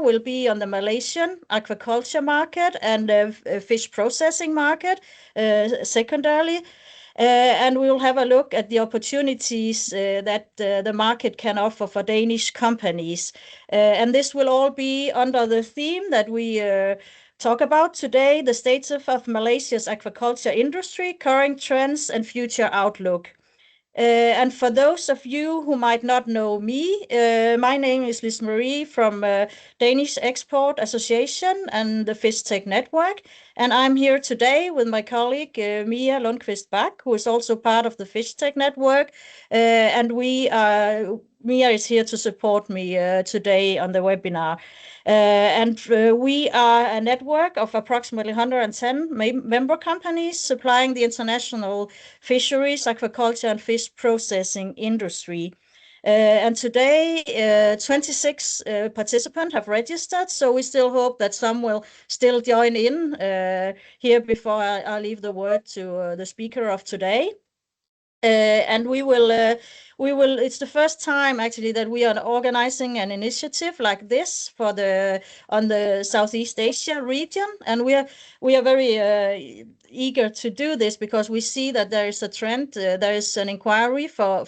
will be on the Malaysian aquaculture market and fish processing market, secondarily. And we will have a look at the opportunities that the market can offer for Danish companies. And this will all be under the theme that we talk about today, the state of Malaysia's aquaculture industry, current trends and future outlook. And for those of you who might not know me, my name is Lise Marie from Danish Export Association and the Fish Tech Network. And I'm here today with my colleague, Mia Lundqvist Bak, who is also part of the Fish Tech Network. And Mia is here to support me today on the webinar. We are a network of approximately 110 member companies supplying the international fisheries, aquaculture, and fish processing industry. And today, 26 participants have registered, so we still hope that some will still join in here before I leave the word to the speaker of today. And we will, it's the first time actually that we are organizing an initiative like this on the Southeast Asia region. And we are very eager to do this because we see that there is a trend, there is an inquiry for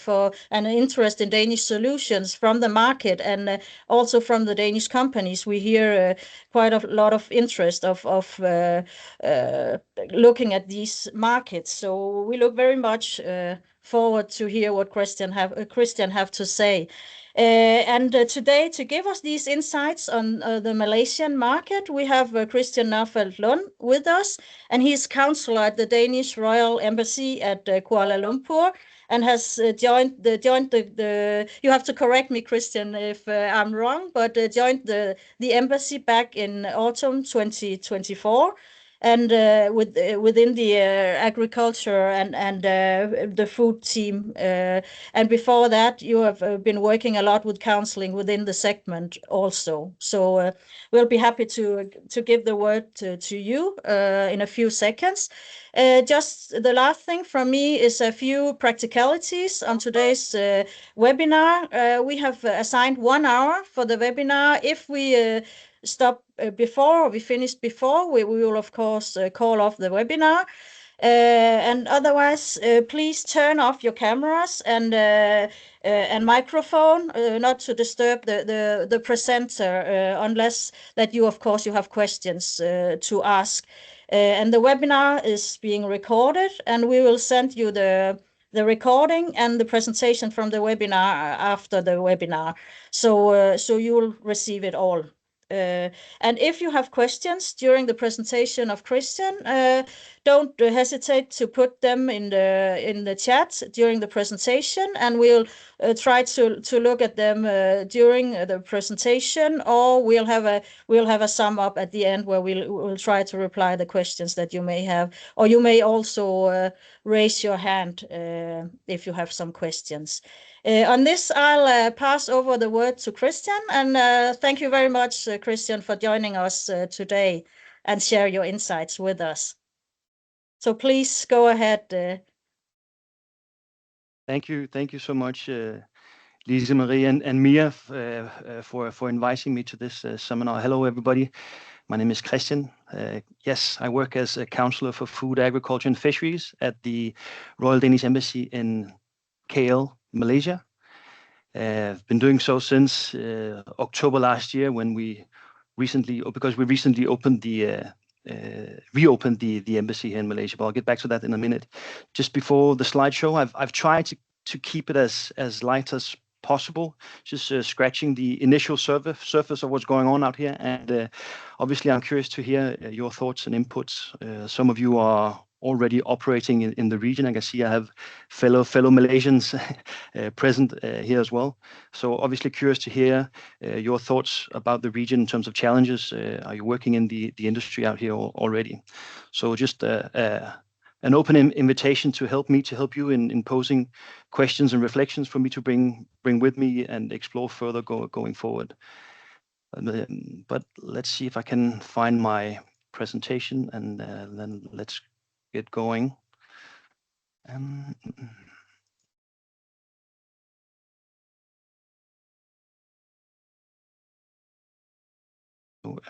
an interest in Danish solutions from the market and also from the Danish companies. We hear quite a lot of interest of looking at these markets. So we look very much forward to hear what Christian have to say. Today, to give us these insights on the Malaysian market, we have Christian Nørfeldt Lund with us, and he's counselor at the Danish Royal Embassy at Kuala Lumpur, and has joined the. You have to correct me, Christian, if I'm wrong, but joined the embassy back in autumn 2024. And within the agriculture and the food team. And before that, you have been working a lot with counseling within the segment also. So we'll be happy to give the word to you in a few seconds. Just the last thing from me is a few practicalities on today's webinar. We have assigned 1 hour for the webinar. If we stop before, or we finished before, we will of course call off the webinar. And otherwise, please turn off your cameras and microphone, not to disturb the presenter, unless that you, of course, you have questions to ask. And the webinar is being recorded, and we will send you the recording and the presentation from the webinar after the webinar. So you will receive it all. And if you have questions during the presentation of Christian, don't hesitate to put them in the chat during the presentation, and we'll try to look at them during the presentation, or we'll have a sum up at the end where we'll try to reply the questions that you may have, or you may also raise your hand if you have some questions. On this, I'll pass over the word to Christian, and thank you very much, Christian, for joining us today and share your insights with us. So please go ahead. Thank you so much, Lise Marie and Mia, for inviting me to this seminar. Hello, everybody. My name is Christian. Yes, I work as a counselor for food, agriculture, and fisheries at the Royal Danish Embassy in KL, Malaysia. I've been doing so since October last year, when we recently reopened the embassy here in Malaysia. But I'll get back to that in a minute. Just before the slideshow, I've tried to keep it as light as possible, just scratching the initial surface of what's going on out here. And obviously, I'm curious to hear your thoughts and inputs. Some of you are already operating in the region. I can see I have fellow Malaysians present here as well. So obviously curious to hear your thoughts about the region in terms of challenges. Are you working in the industry out here already? So just an open invitation to help you in posing questions and reflections for me to bring with me and explore further going forward. But let's see if I can find my presentation, and then let's get going.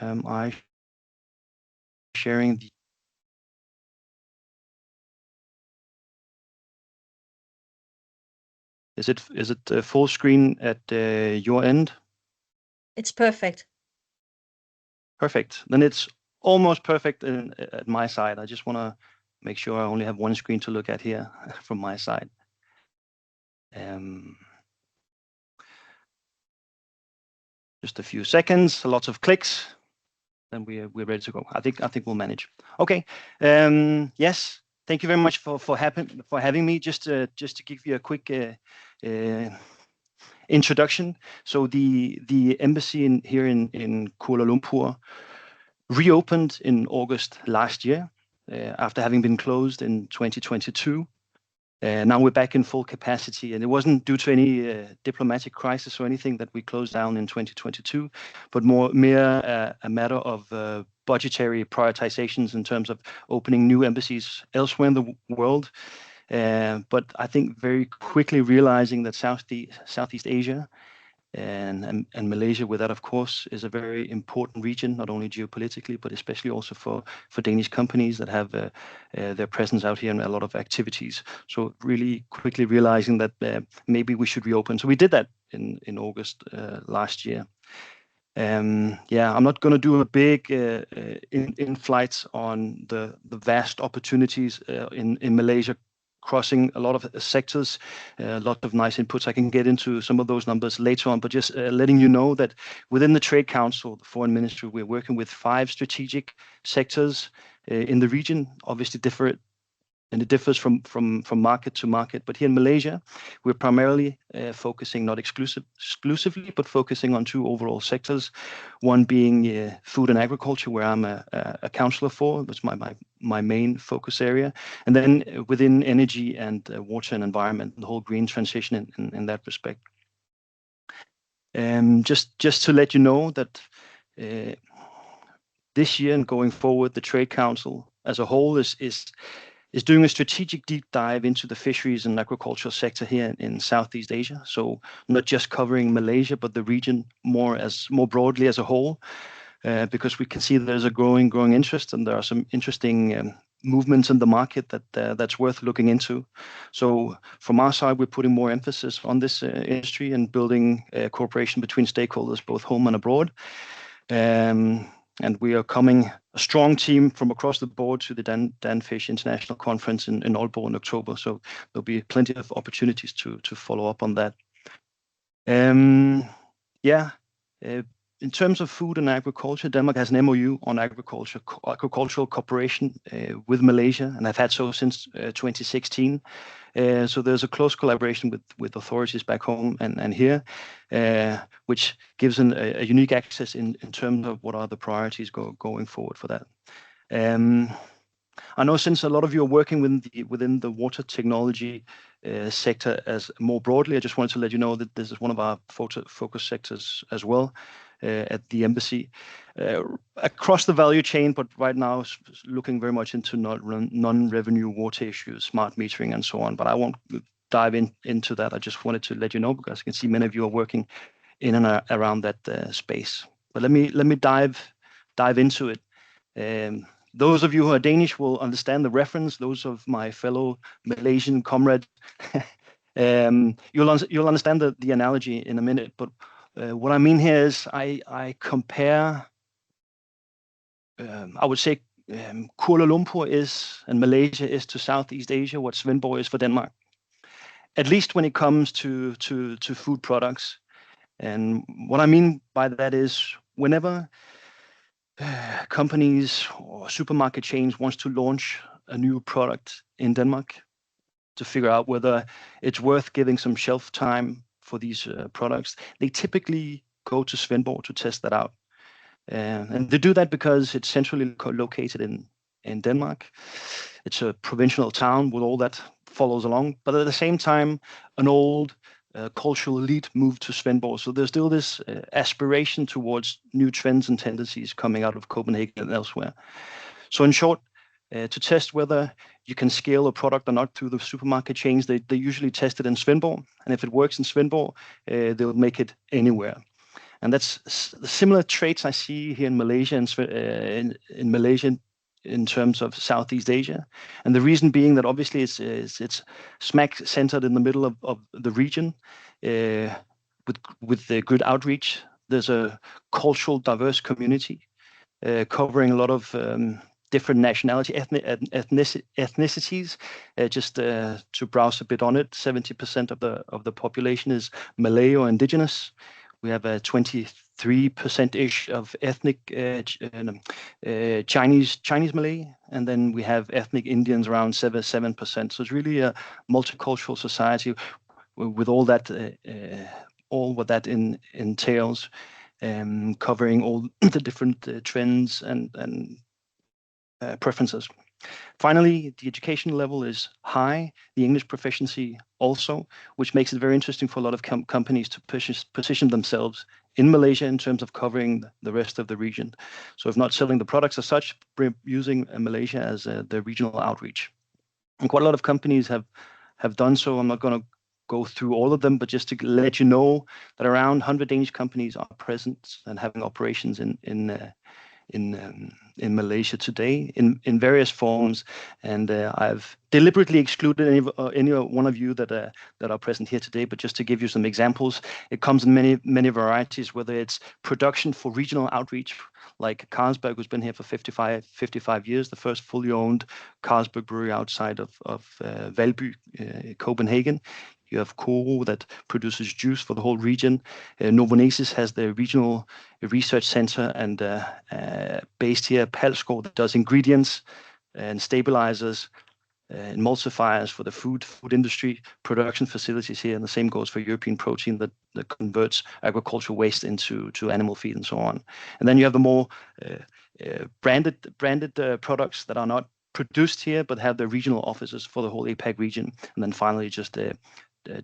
am I sharing the... Is it full screen at your end? It's perfect. Perfect. Then it's almost perfect at my side. I just want to make sure I only have one screen to look at here from my side. Just a few seconds, lots of clicks, then we're ready to go. I think we'll manage. Okay. Yes. Thank you very much for having me. Just to give you a quick introduction. So the embassy here in Kuala Lumpur reopened in August last year after having been closed in 2022. Now we're back in full capacity, and it wasn't due to any diplomatic crisis or anything that we closed down in 2022, but mere a matter of budgetary prioritizations in terms of opening new embassies elsewhere in the world. But I think very quickly realizing that Southeast Asia and Malaysia, with that, of course, is a very important region, not only geopolitically, but especially also for Danish companies that have their presence out here and a lot of activities. So really quickly realizing that maybe we should reopen. So we did that in August last year. I'm not going to do a big in-flight on the vast opportunities in Malaysia, crossing a lot of sectors, a lot of nice inputs. I can get into some of those numbers later on, but just letting you know that within the Trade Council, the Foreign Ministry, we're working with 5 strategic sectors in the region, obviously different. And it differs from market to market. But here in Malaysia, we're primarily focusing not exclusively, but focusing on 2 overall sectors. One being food and agriculture, where I'm a councillor for. That's my main focus area. And then within energy and water and environment, the whole green transition in that respect. Just to let you know that this year and going forward, the Trade Council as a whole is doing a strategic deep dive into the fisheries and agricultural sector here in Southeast Asia. So not just covering Malaysia, but the region more broadly as a whole, because we can see there's a growing interest, and there are some interesting movements in the market that's worth looking into. So from our side, we're putting more emphasis on this industry and building cooperation between stakeholders, both home and abroad. And we are coming a strong team from across the board to the Danfish International Conference in Aalborg in October. So there'll be plenty of opportunities to follow up on that. In terms of food and agriculture, Denmark has an MOU on agricultural cooperation with Malaysia, and I've had so since 2016. So there's a close collaboration with authorities back home and here, which gives a unique access in terms of what are the priorities going forward for that. I know since a lot of you are working within the water technology sector as more broadly, I just wanted to let you know that this is one of our focus sectors as well at the embassy across the value chain, but right now looking very much into non-revenue water issues, smart metering, and so on. But I won't dive into that. I just wanted to let you know, because I can see many of you are working in and around that space. But let me dive into it. Those of you who are Danish will understand the reference. Those of my fellow Malaysian comrades, you'll understand the analogy in a minute. But what I mean here is I compare, I would say Kuala Lumpur is, and Malaysia is to Southeast Asia, what Svendborg is for Denmark. At least when it comes to food products. And what I mean by that is whenever companies or supermarket chains wants to launch a new product in Denmark, to figure out whether it's worth giving some shelf time for these products, they typically go to Svendborg to test that out. And they do that because it's centrally located in Denmark. It's a provincial town with all that follows along. But at the same time, an old cultural elite moved to Svendborg. So there's still this aspiration towards new trends and tendencies coming out of Copenhagen and elsewhere. So in short, to test whether you can scale a product or not through the supermarket chains, they usually test it in Svendborg. And if it works in Svendborg, they'll make it anywhere. And that's the similar traits I see here in Malaysia and in Malaysia in terms of Southeast Asia. And the reason being that obviously it's smack centered in the middle of the region with the good outreach. There's a cultural diverse community covering a lot of different nationality, ethnicities. Just to browse a bit on it, 70% of the population is Malay or indigenous. We have a 23%-ish of ethnic Chinese Malay, and then we have ethnic Indians around 7%. So it's really a multicultural society with all that all what that entails, covering all the different trends and preferences. Finally, the education level is high, the English proficiency also, which makes it very interesting for a lot of companies to position themselves in Malaysia in terms of covering the rest of the region. So if not selling the products as such, using Malaysia as their regional outreach. And quite a lot of companies have done so. I'm not going to go through all of them, but just to let you know that around 100 Danish companies are present and having operations in Malaysia today in various forms, and I've deliberately excluded any one of you that are present here today. But just to give you some examples, it comes in many varieties. Whether it's production for regional outreach, like Carlsberg, who's been here for 55 years, the first fully owned Carlsberg brewery outside of Valby, Copenhagen. You have Koro that produces juice for the whole region. Novonesis has their regional research center, and based here, Palsgaard, that does ingredients and stabilizers and emulsifiers for the food industry production facilities here. And the same goes for European Protein that converts agricultural waste into animal feed and so on. And then you have the more branded products that are not produced here but have their regional offices for the whole APAC region. And then finally, just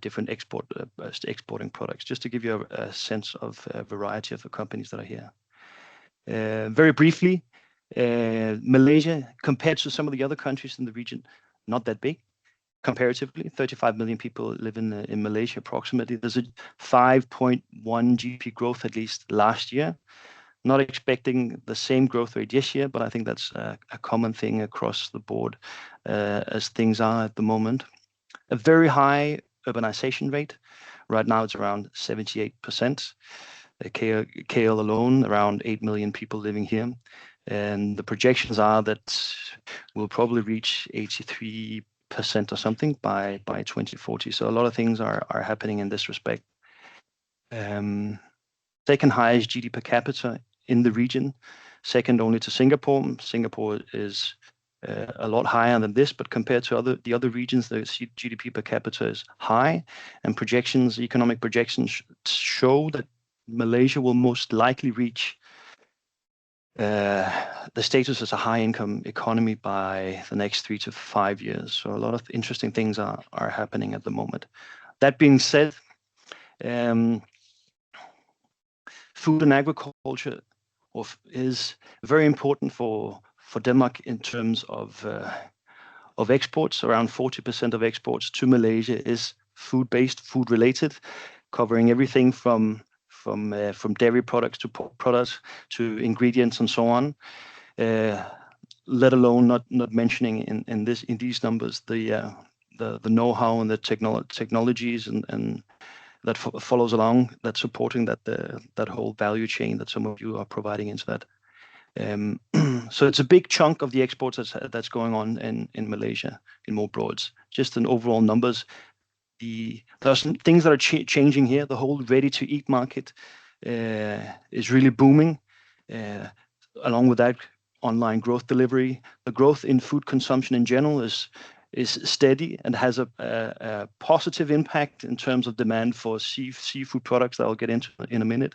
different exporting products, just to give you a sense of a variety of the companies that are here. Very briefly, Malaysia, compared to some of the other countries in the region, not that big comparatively. 35 million people live in Malaysia approximately. There's a 5.1 GDP growth at least last year. Not expecting the same growth rate this year, but I think that's a common thing across the board as things are at the moment. A very high urbanization rate. Right now it's around 78%. KL alone, around 8 million people living here. And the projections are that we'll probably reach 83% or something by 2040. So a lot of things are happening in this respect. Second highest GDP per capita in the region, second only to Singapore. Singapore is a lot higher than this, but compared to the other regions, the GDP per capita is high, and economic projections show that Malaysia will most likely reach the status as a high-income economy by the next 3 to 5 years. So a lot of interesting things are happening at the moment. That being said, food and agriculture is very important for Denmark in terms of exports. Around 40% of exports to Malaysia is food-based, food-related, covering everything from dairy products to pork products to ingredients and so on. Let alone not mentioning in these numbers the know-how and the technologies and that follows along, that's supporting that whole value chain that some of you are providing into that. So it's a big chunk of the exports that's going on in Malaysia in more broads. Just in overall numbers, there are some things that are changing here. The whole ready-to-eat market is really booming. Along with that, online growth delivery. The growth in food consumption in general is steady and has a positive impact in terms of demand for seafood products that I'll get into in a minute.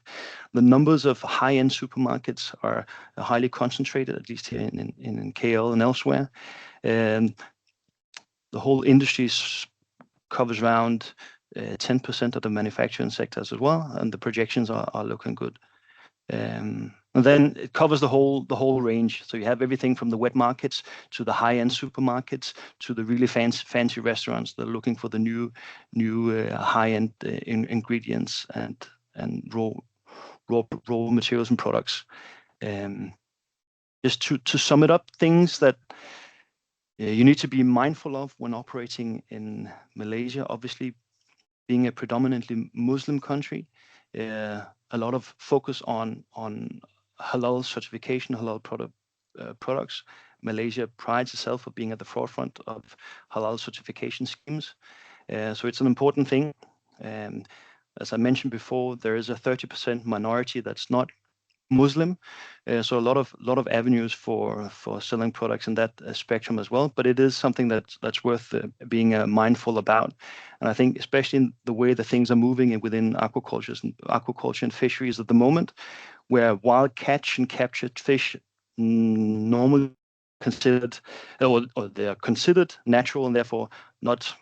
The numbers of high-end supermarkets are highly concentrated, at least here in KL and elsewhere. And the whole industry covers around 10% of the manufacturing sectors as well, and the projections are looking good. And then it covers the whole range. So you have everything from the wet markets to the high-end supermarkets to the really fancy restaurants that are looking for the new high-end ingredients and raw materials and products. Just to sum it up, things that you need to be mindful of when operating in Malaysia. Obviously, being a predominantly Muslim country, a lot of focus on halal certification, halal products. Malaysia prides itself for being at the forefront of halal certification schemes. So it's an important thing. As I mentioned before, there is a 30% minority that's not Muslim, so a lot of avenues for selling products in that spectrum as well. But it is something that's worth being mindful about. And I think especially in the way that things are moving within aquaculture and fisheries at the moment, where wild catch and captured fish normally considered, or they are considered natural and therefore not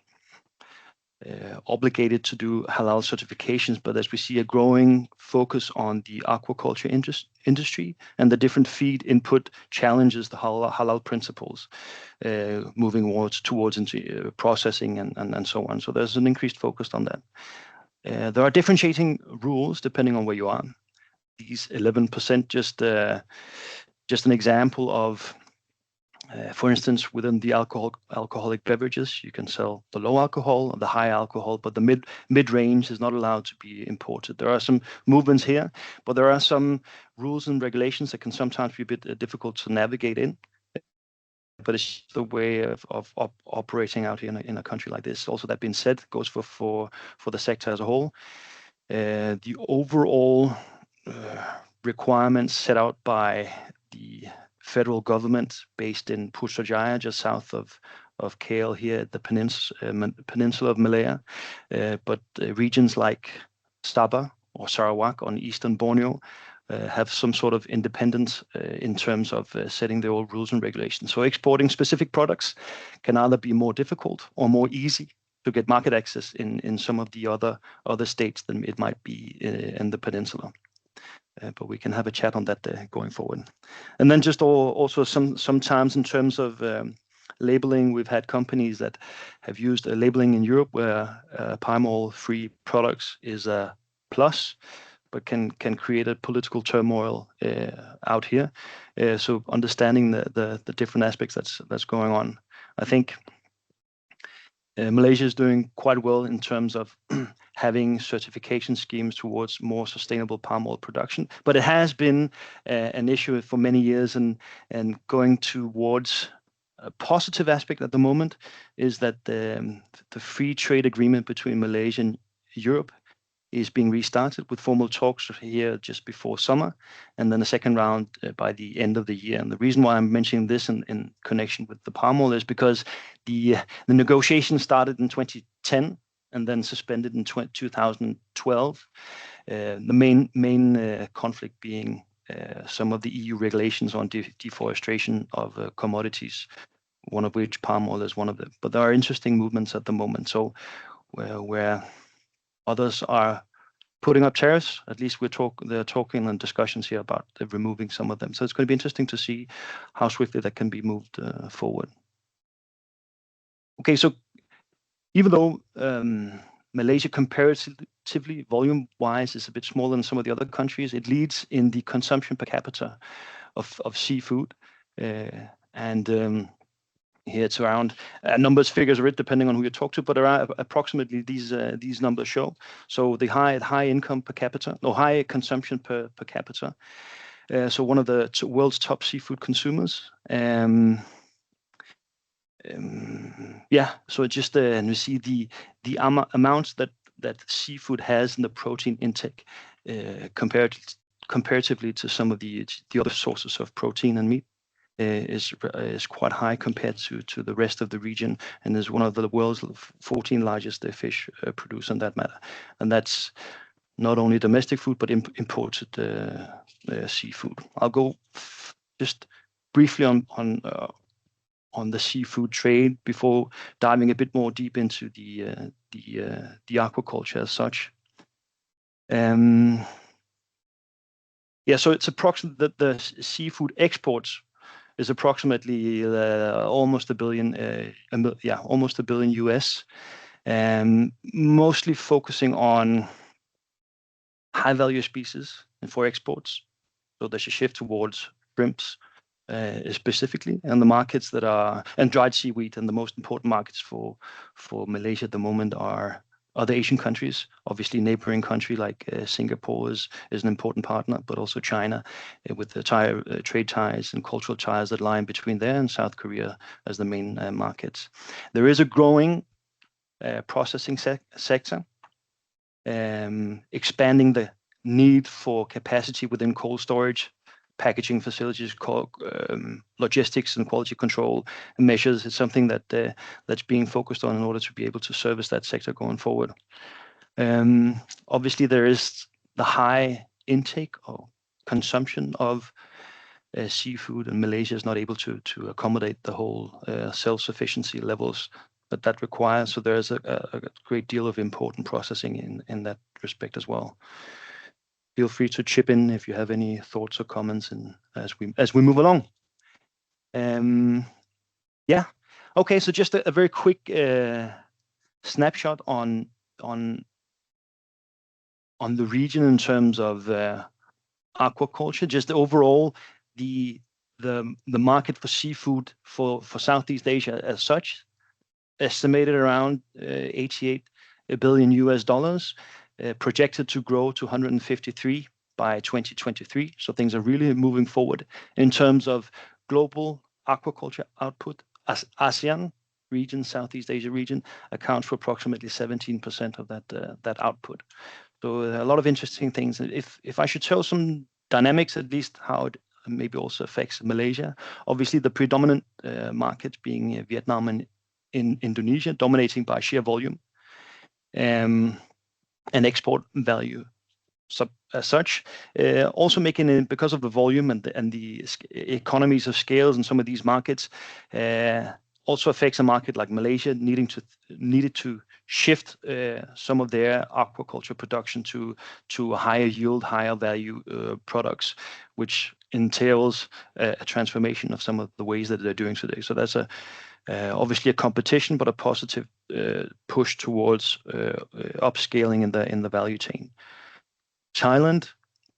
obligated to do halal certifications, but as we see a growing focus on the aquaculture industry and the different feed input challenges the halal principles, moving towards into processing and so on. So there's an increased focus on that. There are differentiating rules depending on where you are. These 11%, just an example of. For instance, within the alcoholic beverages, you can sell the low alcohol and the high alcohol, but the mid range is not allowed to be imported. There are some movements here, but there are some rules and regulations that can sometimes be a bit difficult to navigate in. But it's the way of operating out here in a country like this. Also, that being said, goes for the sector as a whole. The overall requirements set out by the federal government based in Putrajaya, just south of KL here at the peninsula of Malaya, but regions like Sabah or Sarawak on eastern Borneo have some sort of independence in terms of setting their own rules and regulations. So exporting specific products can either be more difficult or more easy to get market access in some of the other states than it might be in the peninsula. But we can have a chat on that going forward. And then just also sometimes in terms of labeling, we've had companies that have used labeling in Europe where palm oil-free products is a plus, but can create a political turmoil out here. So understanding the different aspects that's going on, I think Malaysia is doing quite well in terms of having certification schemes towards more sustainable palm oil production. But it has been an issue for many years, and going towards a positive aspect at the moment is that the free trade agreement between Malaysia and Europe is being restarted with formal talks here just before summer, and then a second round by the end of the year. And the reason why I'm mentioning this in connection with the palm oil is because the negotiations started in 2010 and then suspended in 2012. The main conflict being some of the EU regulations on deforestation of commodities, one of which palm oil is one of them. But there are interesting movements at the moment. So where others are putting up tariffs, at least they're talking and discussions here about removing some of them. So it's going to be interesting to see how swiftly that can be moved forward. Okay, so even though Malaysia comparatively volume-wise is a bit smaller than some of the other countries, it leads in the consumption per capita of seafood. Here it's around figures are it depending on who you talk to, but around approximately these numbers show. So the high income per capita, or high consumption per capita. So one of the world's top seafood consumers. So just and you see the amounts that seafood has in the protein intake comparatively to some of the other sources of protein and meat. Is quite high compared to the rest of the region, and is one of the world's 14 largest fish producer in that matter. And that's not only domestic food, but imported seafood. I'll go just briefly on the seafood trade before diving a bit more deep into the aquaculture as such. So it's approximately that the seafood exports is approximately almost $1 billion US, mostly focusing on high value species and for exports. So there's a shift towards shrimps specifically, and the markets that are, and dried seaweed, and the most important markets for Malaysia at the moment are other Asian countries. Obviously, neighboring country like Singapore is an important partner, but also China with the trade ties and cultural ties that lie in between there, and South Korea as the main markets. There is a growing processing sector, expanding the need for capacity within cold storage, packaging facilities, logistics and quality control measures. It's something that that's being focused on in order to be able to service that sector going forward. Obviously, there is the high intake or consumption of seafood, and Malaysia is not able to accommodate the whole self-sufficiency levels that requires. So there's a great deal of import and processing in that respect as well. Feel free to chip in if you have any thoughts or comments as we move along. Yeah. Okay. So just a very quick snapshot on the region in terms of aquaculture. Just overall, the market for seafood for Southeast Asia as such, estimated around $88 billion. Projected to grow to 153 by 2023. So things are really moving forward in terms of global aquaculture output. ASEAN region, Southeast Asia region, accounts for approximately 17% of that output. So a lot of interesting things. If I should tell some dynamics, at least how it maybe also affects Malaysia. Obviously, the predominant markets being Vietnam and in Indonesia, dominating by sheer volume. And export value as such, also making it, because of the volume and the economies of scales in some of these markets, also affects a market like Malaysia needed to shift some of their aquaculture production to a higher yield, higher value products, which entails a transformation of some of the ways that they're doing today. So that's obviously a competition, but a positive push towards upscaling in the value chain. Thailand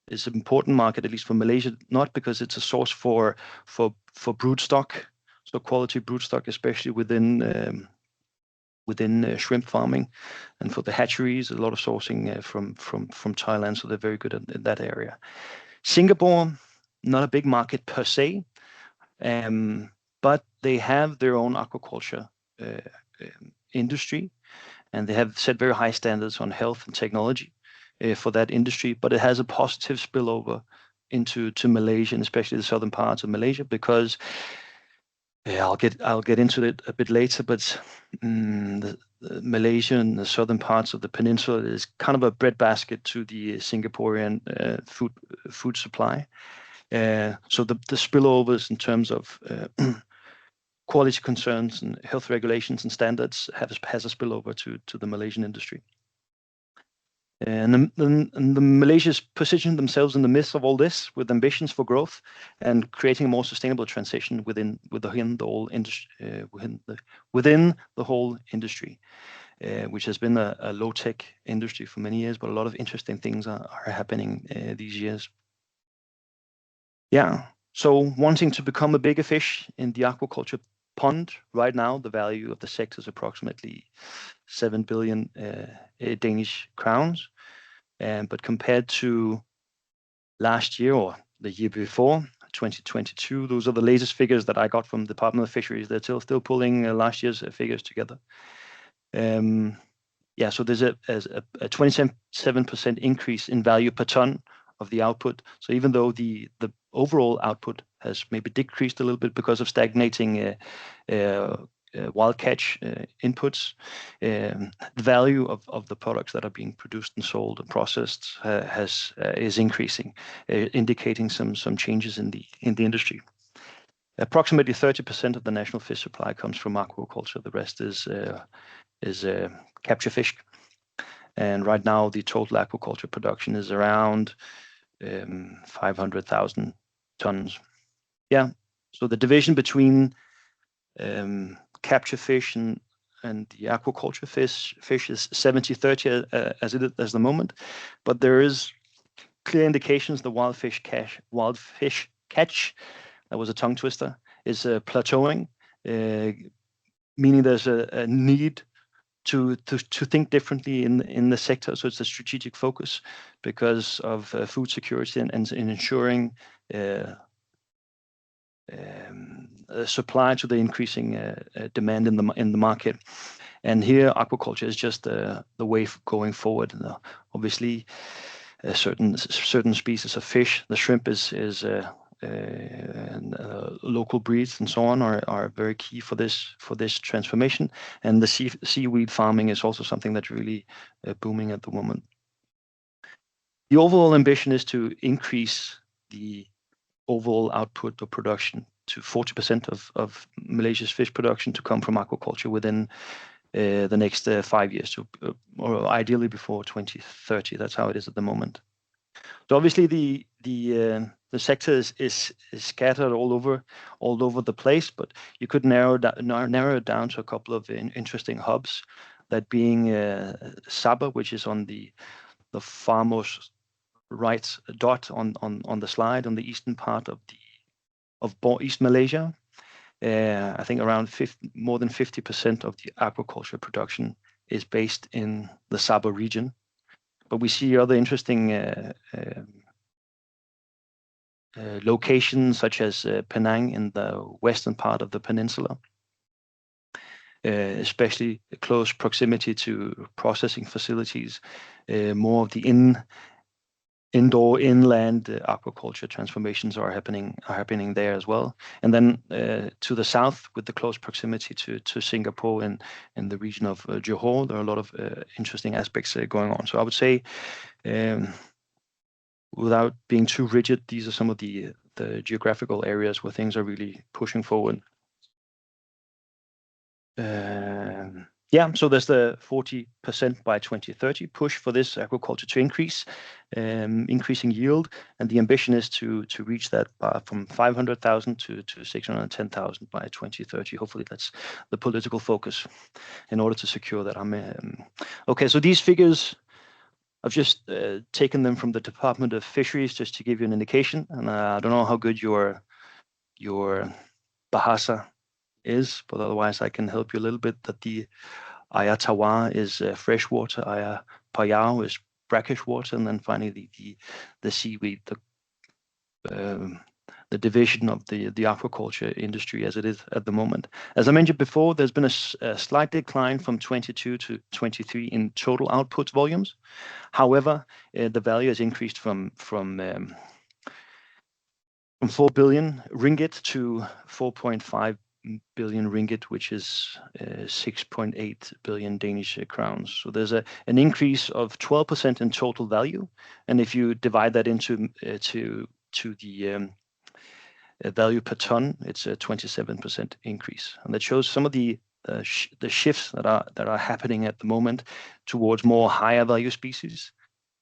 is an important market, at least for Malaysia, not because it's a source for broodstock, so quality broodstock, especially within shrimp farming, and for the hatcheries, a lot of sourcing from Thailand, so they're very good in that area. Singapore, not a big market per se, but they have their own aquaculture industry, and they have set very high standards on health and technology for that industry. But it has a positive spillover into Malaysia, and especially the southern parts of Malaysia, because I'll get into it a bit later. But the Malaysia and the southern parts of the peninsula is kind of a breadbasket to the Singaporean food supply. So the spillovers in terms of quality concerns and health regulations and standards has a spillover to the Malaysian industry. And the Malaysia's positioned themselves in the midst of all this with ambitions for growth and creating a more sustainable transition within the whole industry, within the whole industry, which has been a low-tech industry for many years, but a lot of interesting things are happening these years. Yeah. So wanting to become a bigger fish in the aquaculture pond, right now the value of the sector is approximately 7 billion Danish crowns. But compared to last year or the year before, 2022, those are the latest figures that I got from the Department of Fisheries. They're still pulling last year's figures together. Yeah, so there's a 27% increase in value per ton of the output. So even though the overall output has maybe decreased a little bit because of stagnating wild catch inputs, the value of the products that are being produced and sold and processed is increasing, indicating some changes in the industry. Approximately 30% of the national fish supply comes from aquaculture. The rest is capture fish. And right now, the total aquaculture production is around 500,000 tons. Yeah. So the division between capture fish and the aquaculture fish is 70-30 as the moment, but there is clear indications the wild fish catch, that was a tongue twister, is plateauing, meaning there's a need to think differently in the sector. So it's a strategic focus because of food security and ensuring supply to the increasing demand in the market. And here, aquaculture is just the way going forward. Obviously, certain species of fish, the shrimp and local breeds and so on are very key for this transformation. And the seaweed farming is also something that's really booming at the moment. The overall ambition is to increase the overall output or production to 40% of Malaysia's fish production to come from aquaculture within the next 5 years, or ideally before 2030. That's how it is at the moment. So obviously the sector is scattered all over the place, but you could narrow it down to a couple of interesting hubs. That being Sabah, which is on the farmost right dot on the slide on the eastern part of East Malaysia. I think around more than 50% of the aquaculture production is based in the Sabah region. But we see other interesting locations such as Penang in the western part of the peninsula, especially close proximity to processing facilities. More of the indoor inland aquaculture transformations are happening there as well. And then to the south, with the close proximity to Singapore and in the region of Johor, there are a lot of interesting aspects going on. So I would say, without being too rigid, these are some of the geographical areas where things are really pushing forward. So there's the 40% by 2030 push for this aquaculture to increase, increasing yield, and the ambition is to reach that from 500,000 to 610,000 by 2030. Hopefully that's the political focus in order to secure that. Okay, so these figures, I've just taken them from the Department of Fisheries just to give you an indication, and I don't know how good your Bahasa is, but otherwise I can help you a little bit. That the Air Tawar is freshwater, Air Payau is brackish water, and then finally the seaweed, the division of the aquaculture industry as it is at the moment. As I mentioned before, there's been a slight decline from 22 to 23 in total output volumes. However, the value has increased from 4 billion ringgit to 4.5 billion ringgit, which is 6.8 billion Danish crowns. So there's an increase of 12% in total value, and if you divide that into the value per ton, it's a 27% increase, and that shows some of the shifts that are happening at the moment towards more higher value species.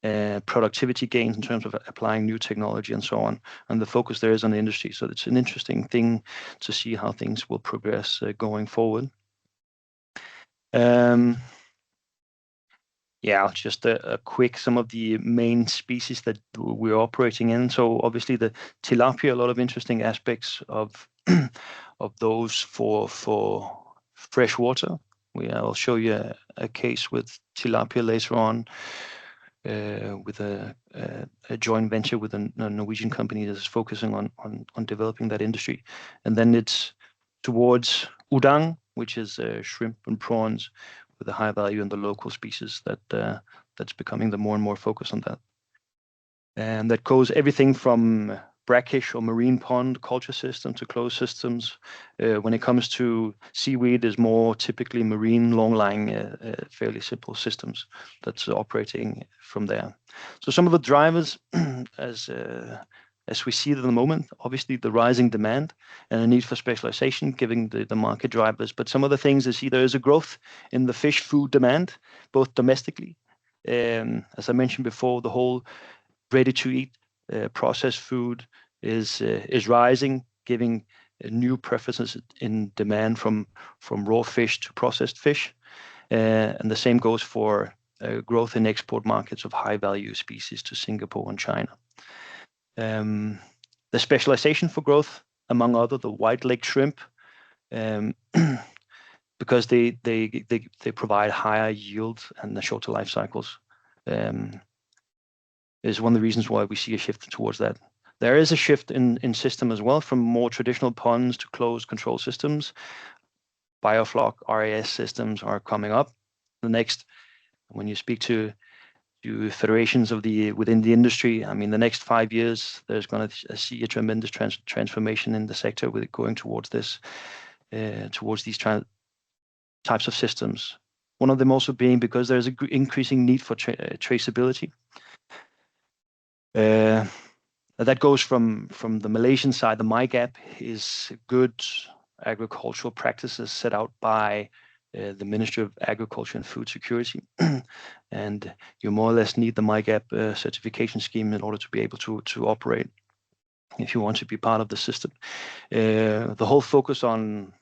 Productivity gains in terms of applying new technology and so on, and the focus there is on the industry. So it's an interesting thing to see how things will progress going forward. Just a quick some of the main species that we're operating in. So obviously the tilapia, a lot of interesting aspects of those for freshwater. I'll show you a case with tilapia later on. With a joint venture with a Norwegian company that is focusing on developing that industry. And then it's towards udang, which is shrimp and prawns with a high value in the local species that's becoming the more and more focus on that. And that goes everything from brackish or marine pond culture system to closed systems. When it comes to seaweed, is more typically marine, long-lying, fairly simple systems that's operating from there. So some of the drivers, as we see it at the moment, obviously the rising demand and a need for specialization, giving the market drivers. But some of the things is there is a growth in the fish food demand, both domestically. As I mentioned before, the whole ready-to-eat processed food is rising, giving new preferences in demand from raw fish to processed fish, and the same goes for growth in export markets of high-value species to Singapore and China. The specialization for growth, among other, the white-legged shrimp, because they provide higher yield and the shorter life cycles, is one of the reasons why we see a shift towards that. There is a shift in system as well, from more traditional ponds to closed control systems. Biofloc, RAS systems are coming up. When you speak to federations within the industry, I mean, the next 5 years, there's going to see a tremendous transformation in the sector with it going towards this, towards these types of systems. One of them also being because there's an increasing need for traceability. That goes from the Malaysian side. The MyGap is good agricultural practices set out by the Ministry of Agriculture and Food Security, and you more or less need the MyGap certification scheme in order to be able to operate if you want to be part of the system. The whole focus on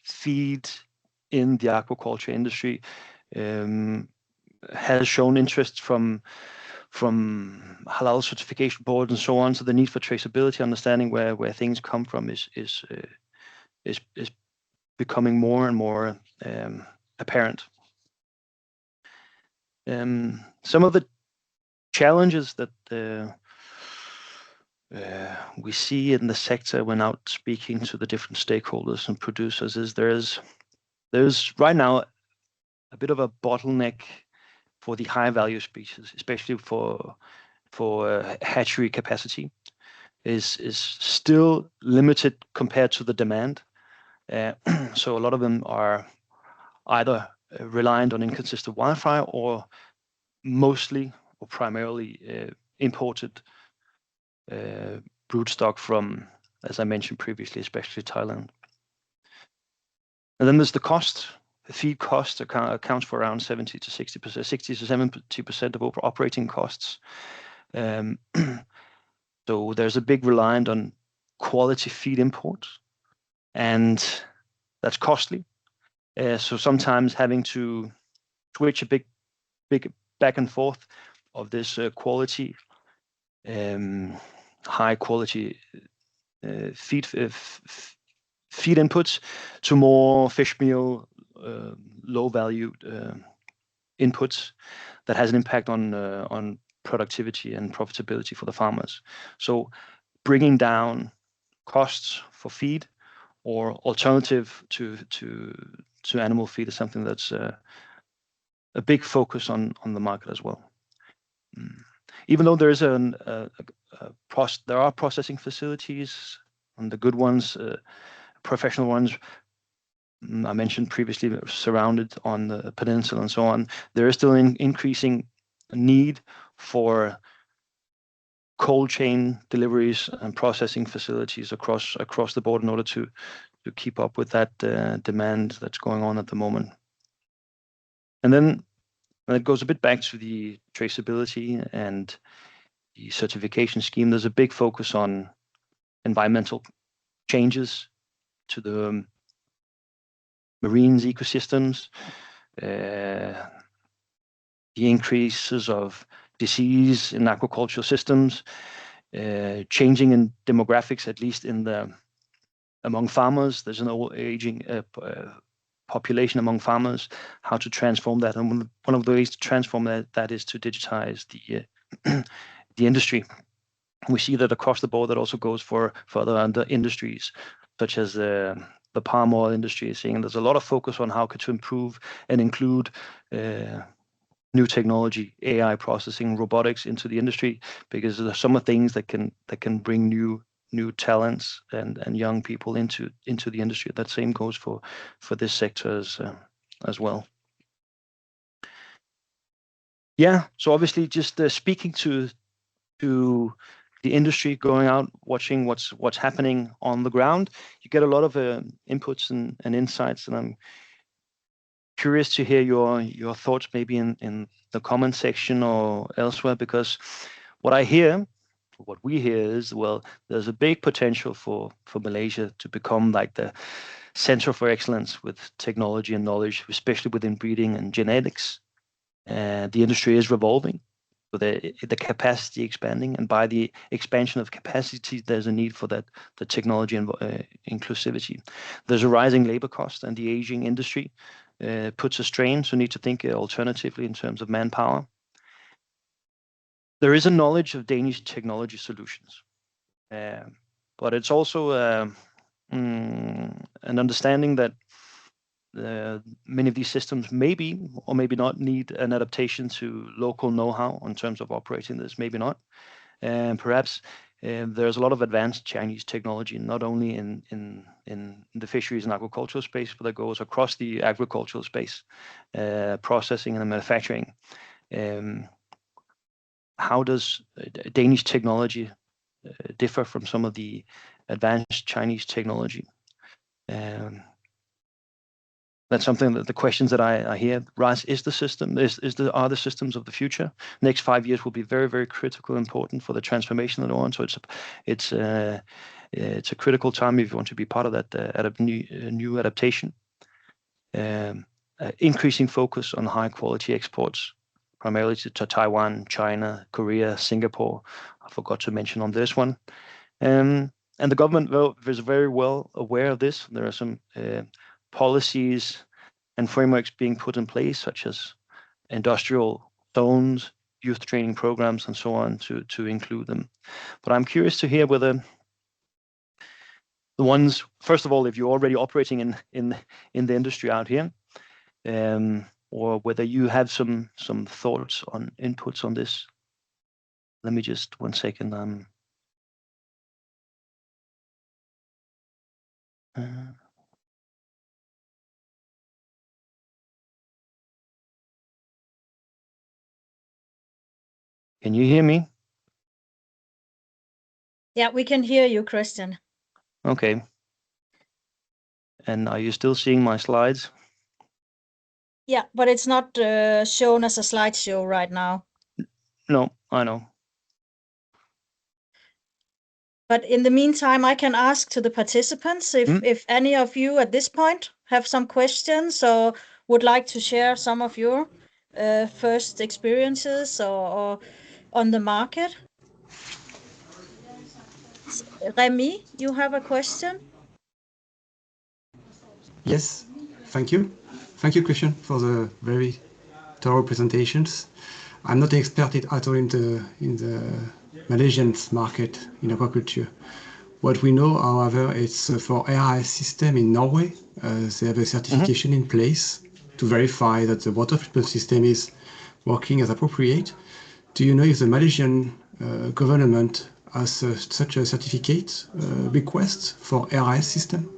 feed in the aquaculture industry has shown interest from halal certification boards and so on. So the need for traceability, understanding where things come from, is becoming more and more apparent. Some of the challenges that we see in the sector when out speaking to the different stakeholders and producers is there's right now a bit of a bottleneck for the high value species, especially for hatchery capacity, is still limited compared to the demand. So a lot of them are either reliant on inconsistent wildfire or mostly or primarily imported broodstock from, as I mentioned previously, especially Thailand. And then there's the cost. The feed cost accounts for around 70 to 70% of operating costs. So there's a big reliance on quality feed imports, and that's costly. So sometimes having to switch a big back and forth of this quality, high quality feed inputs to more fish meal, low value inputs that has an impact on productivity and profitability for the farmers. So bringing down costs for feed or alternative to animal feed is something that's a big focus on the market as well. Even though there is there are processing facilities, and the good ones, professional ones, I mentioned previously, surrounded on the peninsula and so on, there is still an increasing need for cold chain deliveries and processing facilities across the board in order to keep up with that demand that's going on at the moment. And then it goes a bit back to the traceability and the certification scheme. There's a big focus on environmental changes to the marine ecosystems, the increases of disease in aquaculture systems, changing in demographics, at least among farmers. There's an aging population among farmers, how to transform that. And one of the ways to transform that is to digitize the industry. We see that across the board. That also goes for other industries, such as the palm oil industry, seeing there's a lot of focus on how to improve and include new technology, AI processing, robotics into the industry, because there's some of things that can bring new talents and young people into the industry. That same goes for this sector as well. Yeah, so obviously just speaking to the industry, going out, watching what's happening on the ground, you get a lot of inputs and insights, and I'm curious to hear your thoughts maybe in the comment section or elsewhere, because what we hear is, well, there's a big potential for Malaysia to become like the center for excellence with technology and knowledge, especially within breeding and genetics. The industry is revolving, so the capacity expanding, and by the expansion of capacity, there's a need for the technology and inclusivity. There's a rising labor cost, and the aging industry puts a strain, so need to think alternatively in terms of manpower. There is a knowledge of Danish technology solutions, but it's also an understanding that many of these systems maybe or maybe not need an adaptation to local know-how in terms of operating this, maybe not. And perhaps there's a lot of advanced Chinese technology, not only in the fisheries and aquaculture space, but that goes across the agricultural space, processing and manufacturing. How does Danish technology differ from some of the advanced Chinese technology? That's something that the questions that I hear. RISE is the system, are the systems of the future. Next 5 years will be very, very critical, important for the transformation that we're on. So it's a critical time if you want to be part of that new adaptation. Increasing focus on high quality exports, primarily to Taiwan, China, Korea, Singapore. I forgot to mention on this one. And the government is very well aware of this. There are some policies and frameworks being put in place, such as industrial zones, youth training programs, and so on, to include them. But I'm curious to hear whether the ones, first of all, if you're already operating in the industry out here, or whether you have some thoughts on inputs on this. Let me just 1 second. Can you hear me? Yeah, we can hear you, Christian. Okay. And are you still seeing my slides? Yeah, but it's not shown as a slideshow right now. No, I know. But in the meantime, I can ask to the participants if any of you at this point have some questions or would like to share some of your first experiences or on the market. Remy, you have a question? Yes, thank you. Thank you, Christian, for the very thorough presentations. I'm not an expert at all in the Malaysian market in aquaculture. What we know, however, is for RIS system in Norway, they have a certification in place to verify that the water treatment system is working as appropriate. Do you know if the Malaysian government has such a certificate request for RIS system?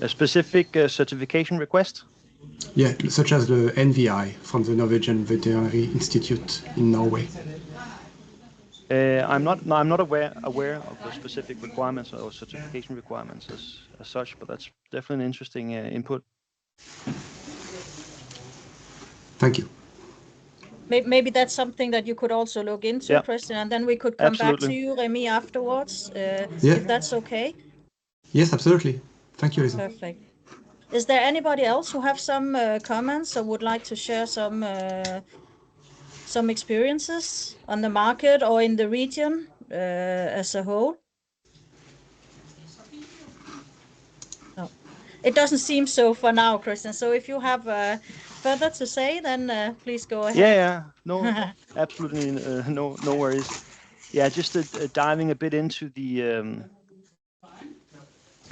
A specific certification request? Yeah, such as the NVI from the Norwegian Veterinary Institute in Norway. I'm not aware of the specific requirements or certification requirements as such, but that's definitely an interesting input. Thank you. Maybe that's something that you could also look into, Christian, and then we could come back to you, Remy, afterwards, if that's okay. Yes, absolutely. Thank you, Lisa. Perfect. Is there anybody else who have some comments or would like to share some experiences on the market or in the region as a whole? No, it doesn't seem so for now, Christian. So if you have further to say, then please go ahead. Yeah, no, absolutely, no worries. Yeah, just diving a bit into the.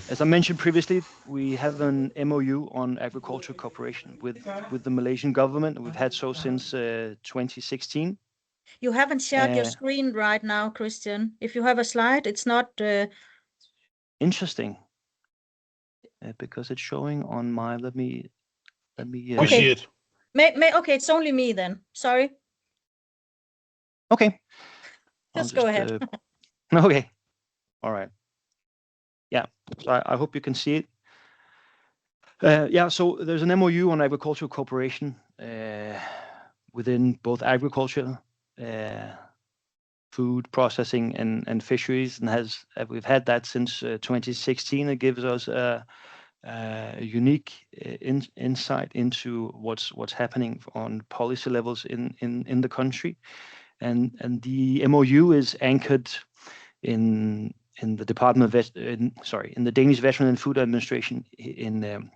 As I mentioned previously, we have an MOU on agriculture cooperation with the Malaysian government. We've had so since 2016. You haven't shared your screen right now, Christian. If you have a slide, it's not... Interesting. Because it's showing on my... Let me We see it. Okay, it's only me then. Sorry. Okay. Just go ahead. Okay. All right. Yeah, so I hope you can see it. Yeah, so there's an MOU on agricultural cooperation within both agriculture, food processing, and fisheries, and we've had that since 2016. It gives us unique insight into what's happening on policy levels in the country, and the MOU is anchored in the Department of in the Danish Veterinary and Food Administration in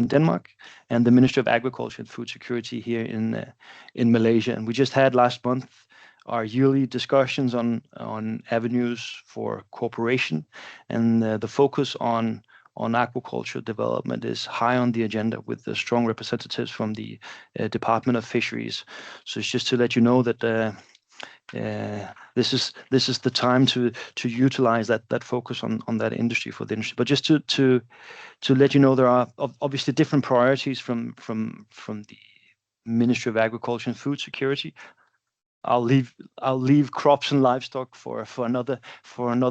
Denmark, and the Ministry of Agriculture and Food Security here in Malaysia. And we just had last month our yearly discussions on avenues for cooperation, and the focus on aquaculture development is high on the agenda with the strong representatives from the Department of Fisheries. So it's just to let you know that this is the time to utilize that focus on that industry for the industry. But just to let you know, there are obviously different priorities from the Ministry of Agriculture and Food Security. I'll leave crops and livestock for another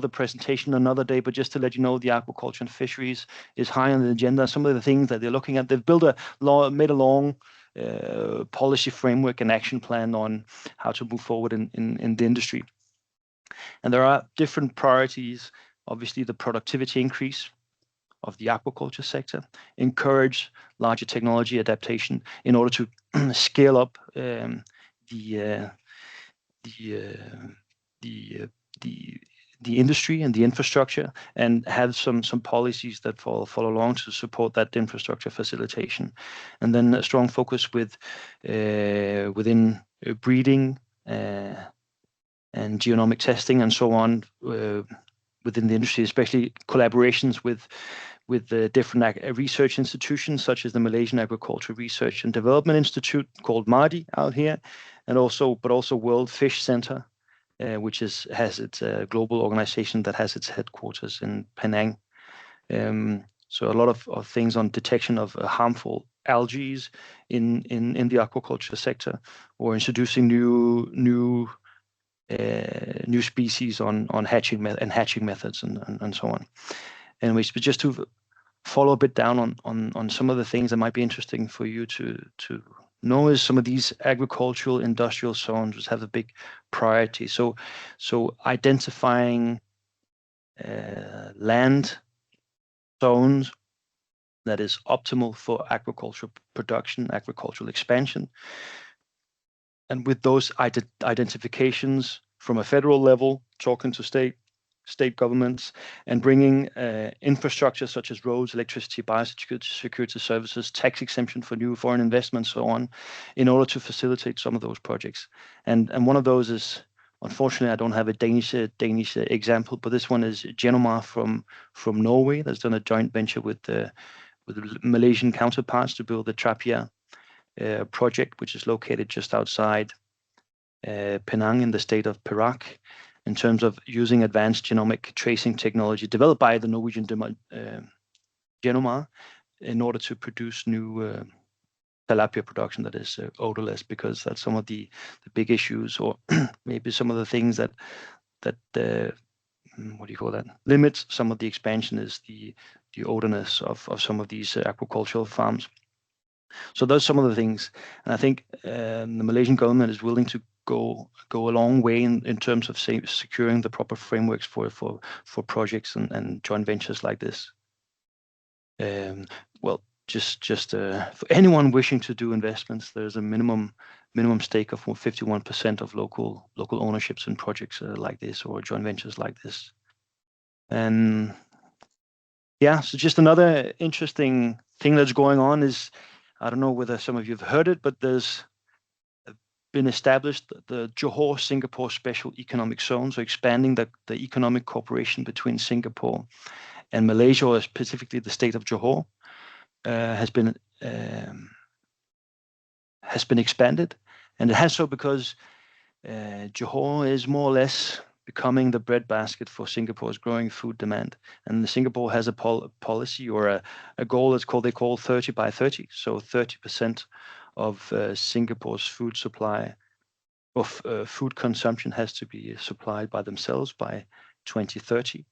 presentation another day. But just to let you know, the aquaculture and fisheries is high on the agenda. Some of the things that they're looking at, they've made a long policy framework and action plan on how to move forward in the industry. And there are different priorities. Obviously, the productivity increase of the aquaculture sector, encourage larger technology adaptation in order to scale up the industry and the infrastructure, and have some policies that follow along to support that infrastructure facilitation. And then a strong focus within breeding and genomic testing and so on within the industry, especially collaborations with the different research institutions such as the Malaysian Agricultural Research and Development Institute called MADI out here, and also World Fish Center, which has its global organization that has its headquarters in Penang. So a lot of things on detection of harmful algae in the aquaculture sector, or introducing new species on hatching methods and so on. Anyways, but just to follow a bit down on some of the things that might be interesting for you to know, is some of these agricultural industrial zones which have a big priority. So identifying land zones that is optimal for agricultural production, agricultural expansion. And with those identifications from a federal level, talking to state governments, and bringing infrastructure such as roads, electricity, biosecurity services, tax exemption for new foreign investments, so on, in order to facilitate some of those projects. And one of those is, unfortunately, I don't have a Danish example, but this one is Genomar from Norway that's done a joint venture with the Malaysian counterparts to build the Trapia project, which is located just outside Penang in the state of Perak, in terms of using advanced genomic tracing technology developed by the Norwegian Genomar in order to produce new tilapia production that is odorless, because that's some of the big issues, or maybe some of the things that what do you call that, limits some of the expansion, is the odorness of some of these aquacultural farms. So those are some of the things, and I think the Malaysian government is willing to go a long way in terms of securing the proper frameworks for projects and joint ventures like this. Well, just for anyone wishing to do investments, there's a minimum stake of 51% of local ownerships in projects like this, or joint ventures like this. And yeah, so just another interesting thing that's going on is, I don't know whether some of you have heard it, but there's been established the Johor Singapore Special Economic Zone, so expanding the economic cooperation between Singapore and Malaysia, or specifically the state of Johor, has been expanded, and it has so because Johor is more or less becoming the breadbasket for Singapore's growing food demand, and Singapore has a policy, or a goal they call 30 by 30, so 30% of Singapore's food supply, of food consumption, has to be supplied by themselves by 2030.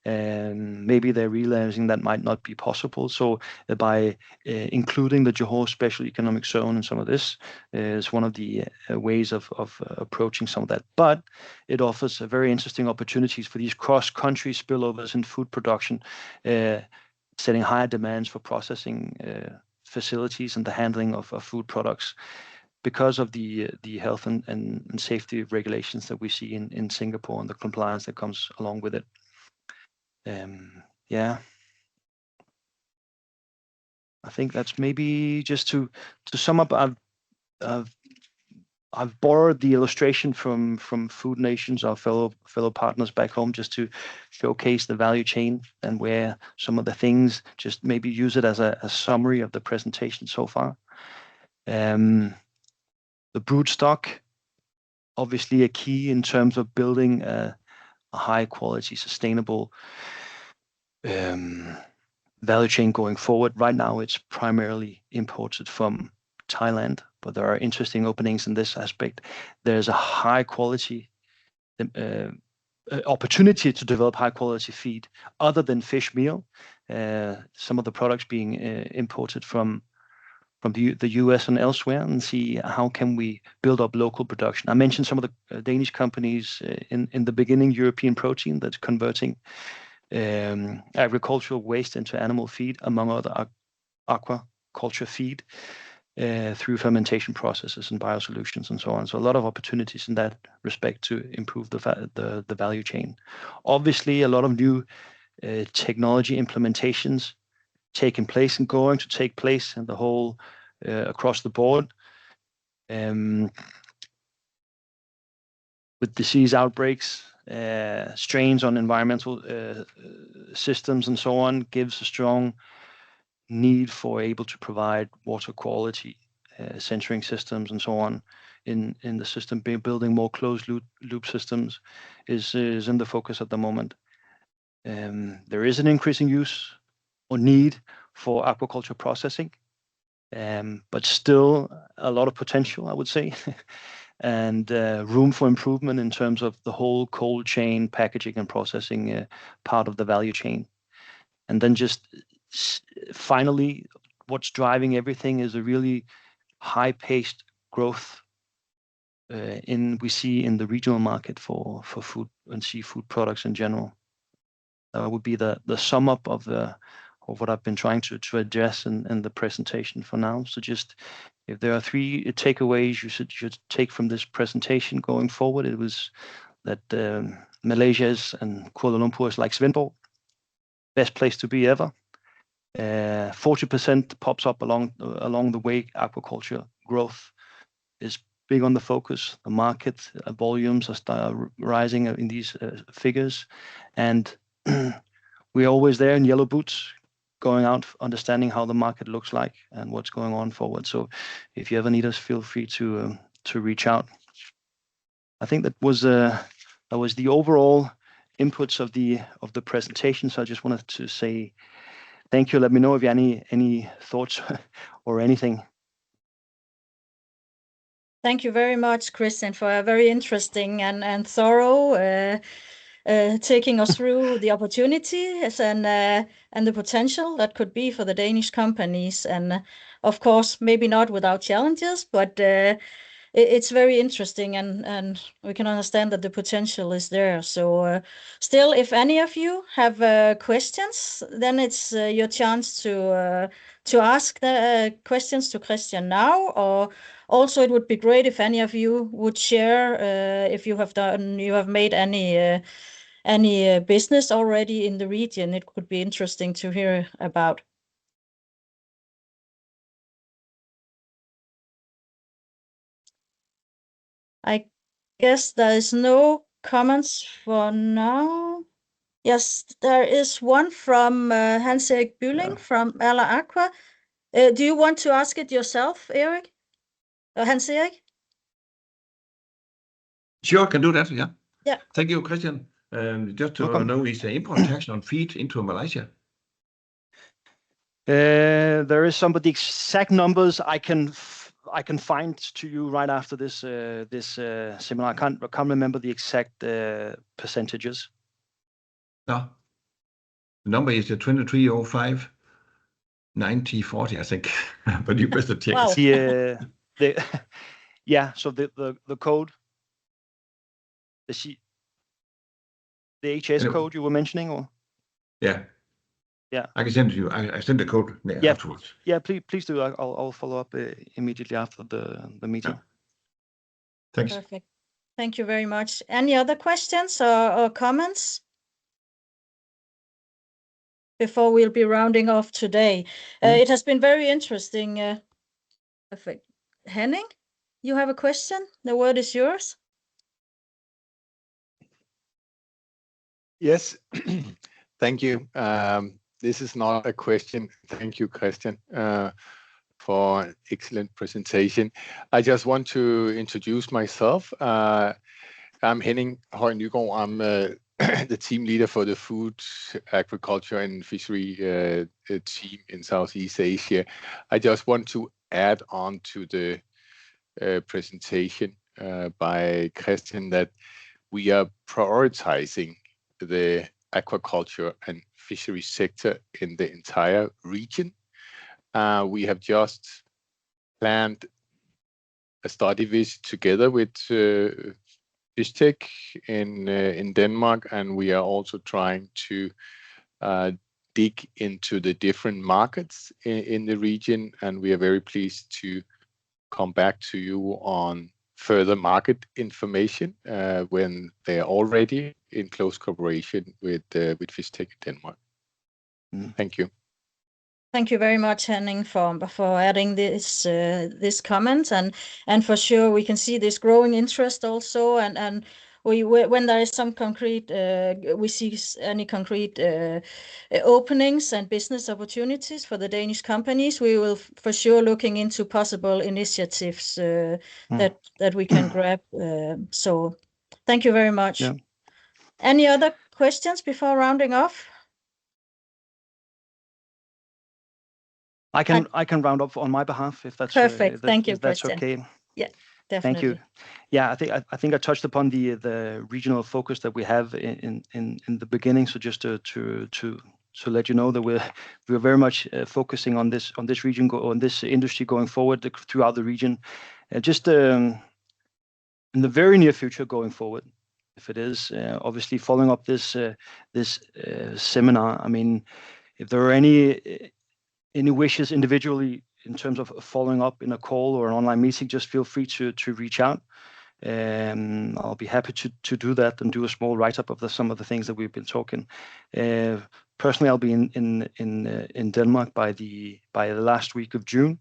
And maybe they're realizing that might not be possible. So by including the Johor Special Economic Zone in some of this is one of the ways of approaching some of that. But it offers very interesting opportunities for these cross-country spillovers in food production, setting higher demands for processing facilities and the handling of food products because of the health and safety regulations that we see in Singapore and the compliance that comes along with it. Yeah, I think that's maybe just to sum up. I've borrowed the illustration from Food Nations, our fellow partners back home, just to showcase the value chain and where some of the things, just maybe use it as a summary of the presentation so far. The brood stock, obviously a key in terms of building a high quality, sustainable value chain going forward. Right now, it's primarily imported from Thailand, but there are interesting openings in this aspect. There's a high quality opportunity to develop high quality feed other than fish meal. Some of the products being imported from the US and elsewhere, and see how can we build up local production. I mentioned some of the Danish companies in the beginning, European Protein, that's converting agricultural waste into animal feed, among other aquaculture feed, through fermentation processes and biosolutions and so on. So a lot of opportunities in that respect to improve the value chain. Obviously, a lot of new technology implementations taking place and going to take place in the whole across the board. With disease outbreaks, strains on environmental systems and so on, gives a strong need for able to provide water quality censoring systems and so on in the system. Building more closed loop systems is in the focus at the moment. There is an increasing use or need for aquaculture processing, but still a lot of potential, I would say, and room for improvement in terms of the whole cold chain packaging and processing part of the value chain. And then just finally, what's driving everything is a really high-paced growth we see in the regional market for food and seafood products in general. That would be the sum up of what I've been trying to address in the presentation for now. So just if there are 3 takeaways you should take from this presentation going forward, it was that Malaysia and Kuala Lumpur is like Svendborg, best place to be ever. 40% pops up along the way. Aquaculture growth is big on the focus. The market volumes are rising in these figures, and we're always there in yellow boots, going out, understanding how the market looks like and what's going on forward. So if you ever need us, feel free to reach out. I think that was the overall inputs of the presentation. So I just wanted to say thank you. Let me know if you have any thoughts or anything. Thank you very much, Christian, for a very interesting and thorough taking us through the opportunities and the potential that could be for the Danish companies. And of course, maybe not without challenges, but it's very interesting, and we can understand that the potential is there. So still, if any of you have questions, then it's your chance to ask the questions to Christian now. Or also, it would be great if any of you would share if you have made any business already in the region. It could be interesting to hear about. I guess there is no comments for now. Yes, there is one from Hans-Erik Bylling from Ala Aqua. Do you want to ask it yourself, Erik? Hans-Erik? Sure, can do that, yeah. Yeah. Thank you, Christian. Just to know, is the import tax on feed into Malaysia? There is some, but the exact numbers I can find to you right after this seminar. I can't remember the exact percentages. No. The number is 2305 9040, I think. But you better check. Wow. Yeah. So the code, the HS code you were mentioning, or? Yeah. Yeah. I can send you. I send the code afterwards. Yeah, please do. I'll follow up immediately after the meeting. Yeah. Thanks. Perfect. Thank you very much. Any other questions or comments before we'll be rounding off today? It has been very interesting. Perfect. Henning, you have a question? The word is yours. Yes, thank you. This is not a question. Thank you, Christian, for an excellent presentation. I just want to introduce myself. I'm Henning Høj Nygaard. I'm the team leader for the food, agriculture, and fishery team in Southeast Asia. I just want to add on to the presentation by Christian that we are prioritizing the aquaculture and fishery sector in the entire region. We have just planned a study visit together with FishTech in Denmark, and we are also trying to dig into the different markets in the region, and we are very pleased to come back to you on further market information when they are already in close cooperation with FishTech in Denmark. Thank you. Thank you very much, Henning, for adding this comment, and for sure we can see this growing interest also, and when there is some concrete, we see any concrete openings and business opportunities for the Danish companies, we will for sure looking into possible initiatives that we can grab. So thank you very much. Yeah. Any other questions before rounding off? I can round up on my behalf if that's perfect. Thank you, if that's Christian. okay. Yeah, definitely. Thank you. Yeah, I think I touched upon the regional focus that we have in the beginning. So just to let you know that we're very much focusing on this region on this industry going forward throughout the region. Just in the very near future going forward, if it is obviously following up this seminar. I mean, if there are any wishes individually in terms of following up in a call or an online meeting, just feel free to reach out. I'll be happy to do that and do a small write-up of some of the things that we've been talking. Personally, I'll be in Denmark by the last week of June.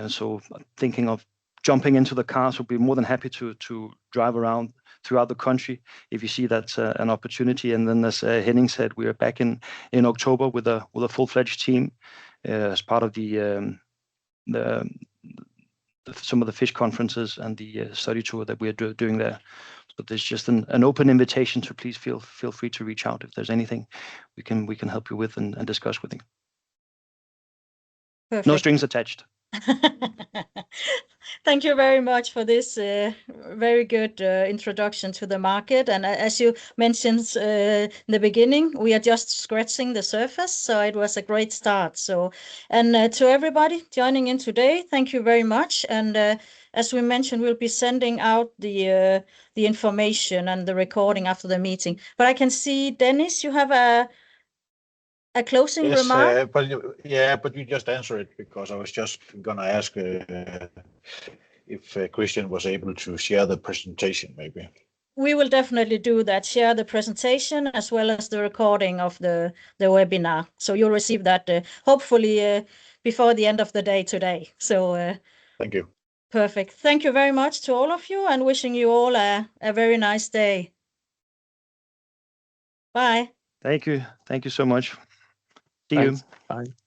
So thinking of jumping into the car, so be more than happy to drive around throughout the country if you see that's an opportunity. And then, as Henning said, we are back in October with a full-fledged team as part of some of the fish conferences and the study tour that we're doing there. So there's just an open invitation to please feel free to reach out if there's anything we can help you with and discuss with you. Perfect. No strings attached. Thank you very much for this very good introduction to the market. And as you mentioned in the beginning, we are just scratching the surface. So it was a great start. So, and to everybody joining in today, thank you very much. And as we mentioned, we'll be sending out the information and the recording after the meeting. But I can see, Dennis, you have a closing remark? But you just answered it, because I was just going to ask if Christian was able to share the presentation, maybe. We will definitely do that, share the presentation as well as the recording of the webinar. So you'll receive that hopefully before the end of the day today. So thank you. Perfect. Thank you very much to all of you, and wishing you all a very nice day. Bye. Thank you. Thank you so much. See Thanks. you. Bye.